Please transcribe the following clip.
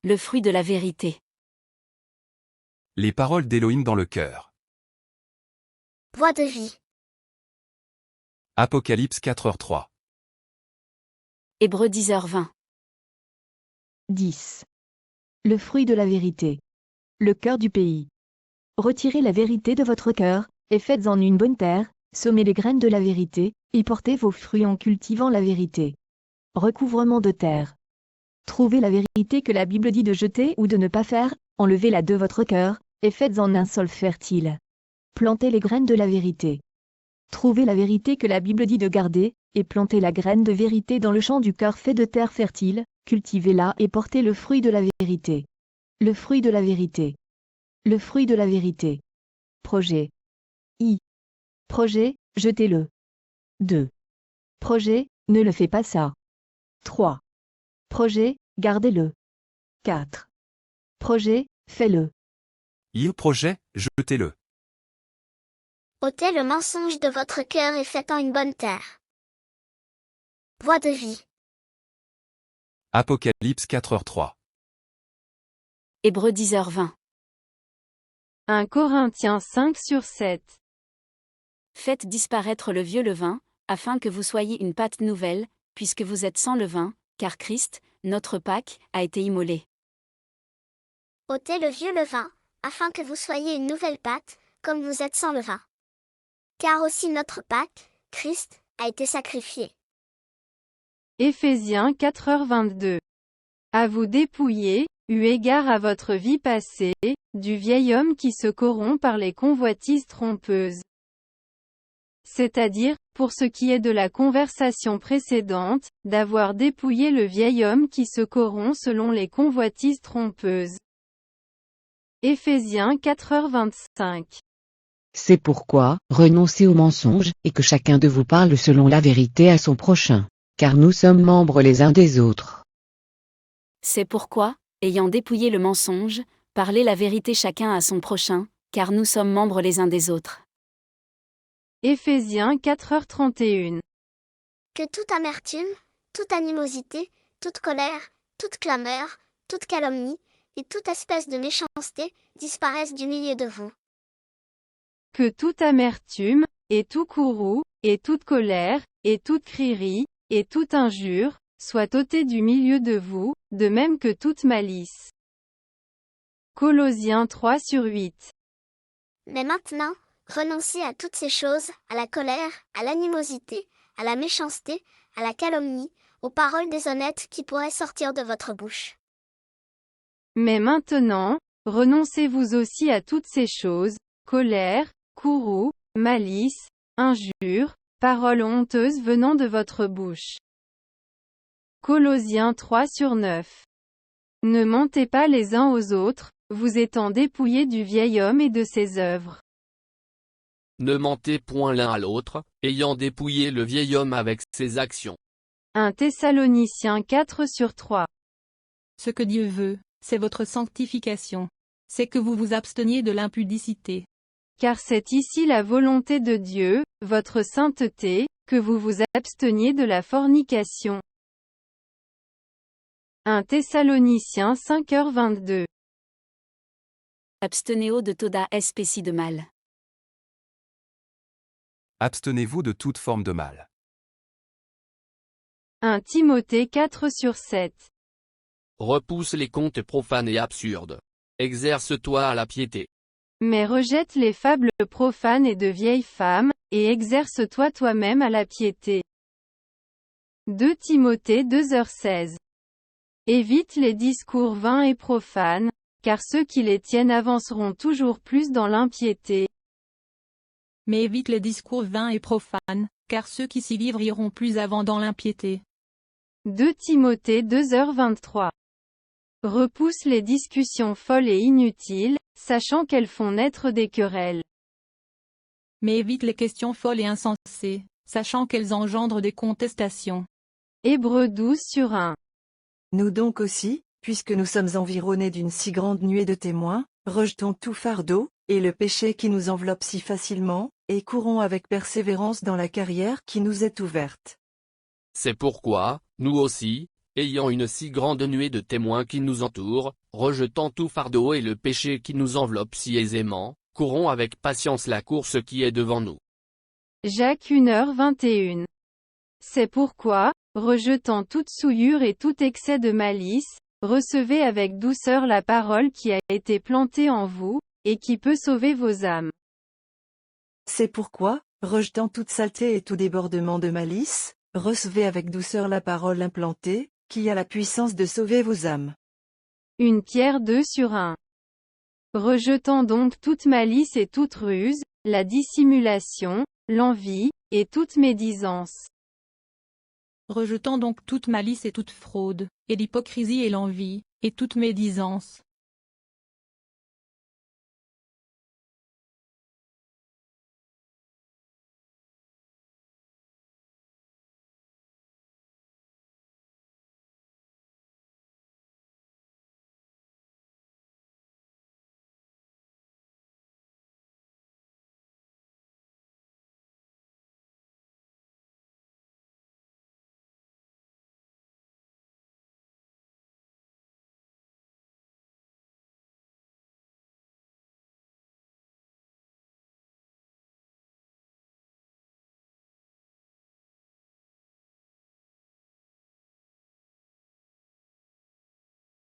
Le fruit de la vérité. Les paroles d'Élohim dans le cœur. Voix de vie. Apocalypse 4h3. Hébreux 10h20. 10. Le fruit de la vérité. Le cœur du pays. Retirez la vérité de votre cœur, et faites-en une bonne terre, semez les graines de la vérité, et portez vos fruits en cultivant la vérité. Recouvrement de terre. Trouvez la vérité que la Bible dit de jeter ou de ne pas faire, enlevez-la de votre cœur, et faites-en un sol fertile. Plantez les graines de la vérité. Trouvez la vérité que la Bible dit de garder, et plantez la graine de vérité dans le champ du cœur fait de terre fertile, cultivez-la et portez le fruit de la vérité. Le fruit de la vérité. Le fruit de la vérité. Projet. Projet, jetez-le. 2. Projet, ne le fais pas ça. 3. Projet, gardez-le. 4. Projet, fais-le. Projet, jetez-le. Ôtez le mensonge de votre cœur et faites-en une bonne terre. Voix de vie. Apocalypse 4h3. Hébreux 10h20. 1 Corinthiens 5/7. Faites disparaître le vieux levain, afin que vous soyez une pâte nouvelle, puisque vous êtes sans levain, car Christ, notre Pâque, a été immolé. Ôtez le vieux levain, afin que vous soyez une nouvelle pâte, comme vous êtes sans levain. Car aussi notre Pâque, Christ, a été sacrifié. Éphésiens 4h22. À vous dépouiller, eu égard à votre vie passée, du vieil homme qui se corrompt par les convoitises trompeuses. C'est-à-dire, pour ce qui est de la conversation précédente, d'avoir dépouillé le vieil homme qui se corrompt selon les convoitises trompeuses. Éphésiens 4h25. C'est pourquoi, renoncez au mensonge, et que chacun de vous parle selon la vérité à son prochain, car nous sommes membres les uns des autres. C'est pourquoi, ayant dépouillé le mensonge, parlez la vérité chacun à son prochain, car nous sommes membres les uns des autres. Éphésiens 4h31. Que toute amertume, toute animosité, toute colère, toute clameur, toute calomnie, et toute espèce de méchanceté, disparaissent du milieu de vous. Que toute amertume, et tout courroux, et toute colère, et toute crierie, et toute injure, soit ôtée du milieu de vous, de même que toute malice. Colossiens 3/8. Mais maintenant, renoncez à toutes ces choses, à la colère, à l'animosité, à la méchanceté, à la calomnie, aux paroles déshonnêtes qui pourraient sortir de votre bouche. Mais maintenant, renoncez-vous aussi à toutes ces choses, colère, courroux, malice, injure, paroles honteuses venant de votre bouche. Colossiens 3/9. Ne mentez pas les uns aux autres, vous étant dépouillés du vieil homme et de ses œuvres. Ne mentez point l'un à l'autre, ayant dépouillé le vieil homme avec ses actions. 1 Thessaloniciens 4/3. Ce que Dieu veut, c'est votre sanctification. C'est que vous vous absteniez de l'impudicité. Car c'est ici la volonté de Dieu, votre sainteté, que vous vous absteniez de la fornication. 1 Thessaloniciens 5h22. Abstenez-vous de toda espèce de mal. Abstenez-vous de toute forme de mal. 1 Timothée 4/7. Repousse les contes profanes et absurdes. Exerce-toi à la piété. Mais rejette les fables profanes et de vieilles femmes, et exerce-toi toi-même à la piété. 2 Timothée 2h16. Évite les discours vains et profanes, car ceux qui les tiennent avanceront toujours plus dans l'impiété. Mais évite les discours vains et profanes, car ceux qui s'y livrent iront plus avant dans l'impiété. 2 Timothée 2h23. Repousse les discussions folles et inutiles, sachant qu'elles font naître des querelles. Mais évite les questions folles et insensées, sachant qu'elles engendrent des contestations. Hébreux 12/1. Nous donc aussi, puisque nous sommes environnés d'une si grande nuée de témoins, rejetons tout fardeau, et le péché qui nous enveloppe si facilement, et courons avec persévérance dans la carrière qui nous est ouverte. C'est pourquoi, nous aussi, ayant une si grande nuée de témoins qui nous entourent, rejetant tout fardeau et le péché qui nous enveloppe si aisément, courons avec patience la course qui est devant nous. Jacques 1h21. C'est pourquoi, rejetant toute souillure et tout excès de malice, recevez avec douceur la parole qui a été plantée en vous, et qui peut sauver vos âmes. C'est pourquoi, rejetant toute saleté et tout débordement de malice, recevez avec douceur la parole implantée, qui a la puissance de sauver vos âmes. 1 Pierre 2/1. Rejetant donc toute malice et toute ruse, la dissimulation, l'envie, et toute médisance. Rejetant donc toute malice et toute fraude, et l'hypocrisie et l'envie, et toute médisance.